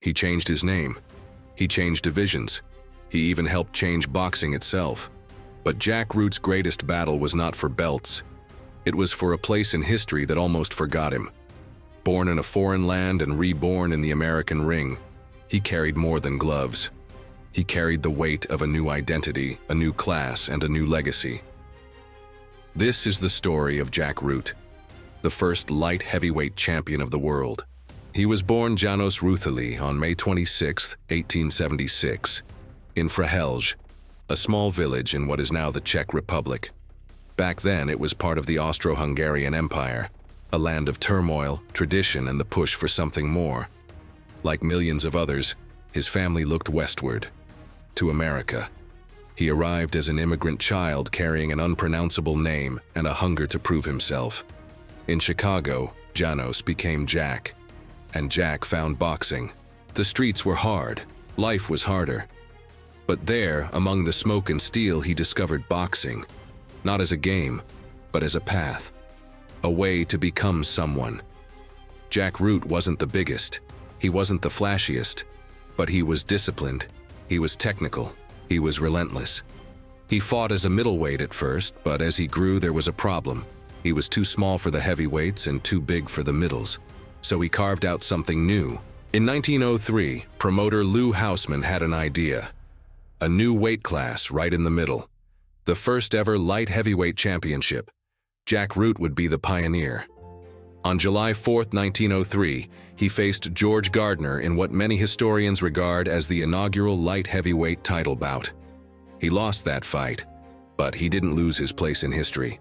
He changed his name. He changed divisions. He even helped change boxing itself. But Jack Root's greatest battle was not for belts. It was for a place in history that almost forgot him. Born in a foreign land and reborn in the American ring, he carried more than gloves. He carried the weight of a new identity, a new class, and a new legacy. This is the story of Jack Root, the first light heavyweight champion of the world. He was born Janos Rutheli on May 26, 1876, in Frahelj, a small village in what is now the Czech Republic. Back then, it was part of the Austro-Hungarian Empire, a land of turmoil, tradition, and the push for something more. Like millions of others, his family looked westward, to America. He arrived as an immigrant child carrying an unpronounceable name and a hunger to prove himself. In Chicago, Janos became Jack, and Jack found boxing. The streets were hard, life was harder. But there, among the smoke and steel, he discovered boxing, not as a game, but as a path, a way to become someone. Jack Root wasn't the biggest, he wasn't the flashiest, but he was disciplined, he was technical, he was relentless. He fought as a middleweight at first, but as he grew there was a problem. He was too small for the heavyweights and too big for the middles. So he carved out something new. In 1903, promoter Lou Hausman had an idea. A new weight class right in the middle. The first ever light heavyweight championship. Jack Root would be the pioneer. On July 4, 1903, he faced George Gardner in what many historians regard as the inaugural light heavyweight title bout. He lost that fight, but he didn't lose his place in history.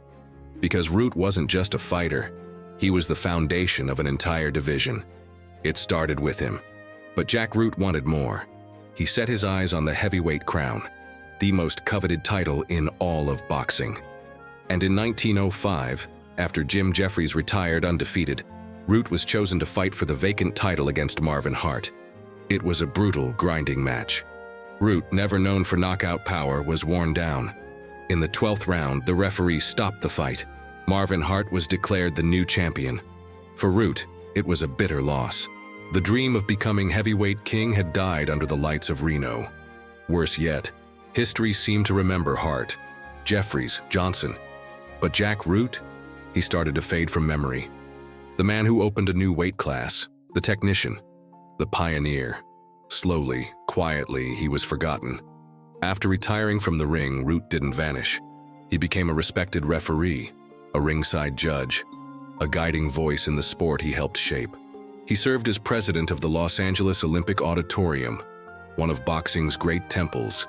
Because Root wasn't just a fighter, he was the foundation of an entire division. It started with him. But Jack Root wanted more. He set his eyes on the heavyweight crown, the most coveted title in all of boxing. And in 1905, after Jim Jeffries retired undefeated, Root was chosen to fight for the vacant title against Marvin Hart. It was a brutal, grinding match. Root, never known for knockout power, was worn down. In the 12th round, the referee stopped the fight. Marvin Hart was declared the new champion. For Root, it was a bitter loss. The dream of becoming heavyweight king had died under the lights of Reno. Worse yet, history seemed to remember Hart, Jeffries, Johnson. But Jack Root? He started to fade from memory. The man who opened a new weight class, the technician, the pioneer. Slowly, quietly, he was forgotten. After retiring from the ring, Root didn't vanish. He became a respected referee, a ringside judge, a guiding voice in the sport he helped shape. He served as president of the Los Angeles Olympic Auditorium, one of boxing's great temples.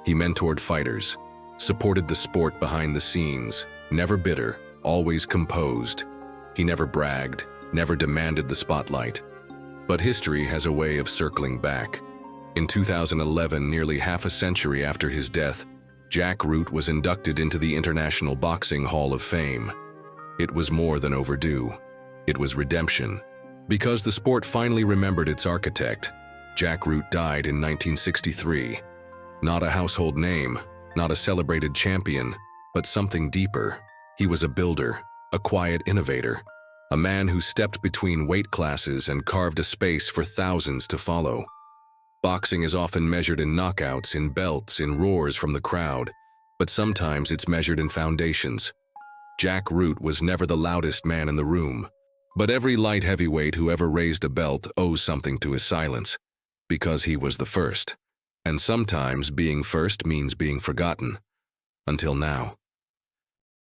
He mentored fighters, supported the sport behind the scenes, never bitter, always composed. He never bragged, never demanded the spotlight. But history has a way of circling back. In 2011, nearly half a century after his death, Jack Root was inducted into the International Boxing Hall of Fame. It was more than overdue. It was redemption. Because the sport finally remembered its architect. Jack Root died in 1963. Not a household name, not a celebrated champion, but something deeper. He was a builder, a quiet innovator, a man who stepped between weight classes and carved a space for thousands to follow. Boxing is often measured in knockouts, in belts, in roars from the crowd, but sometimes it's measured in foundations. Jack Root was never the loudest man in the room, but every light heavyweight who ever raised a belt owes something to his silence, because he was the first. And sometimes being first means being forgotten. Until now.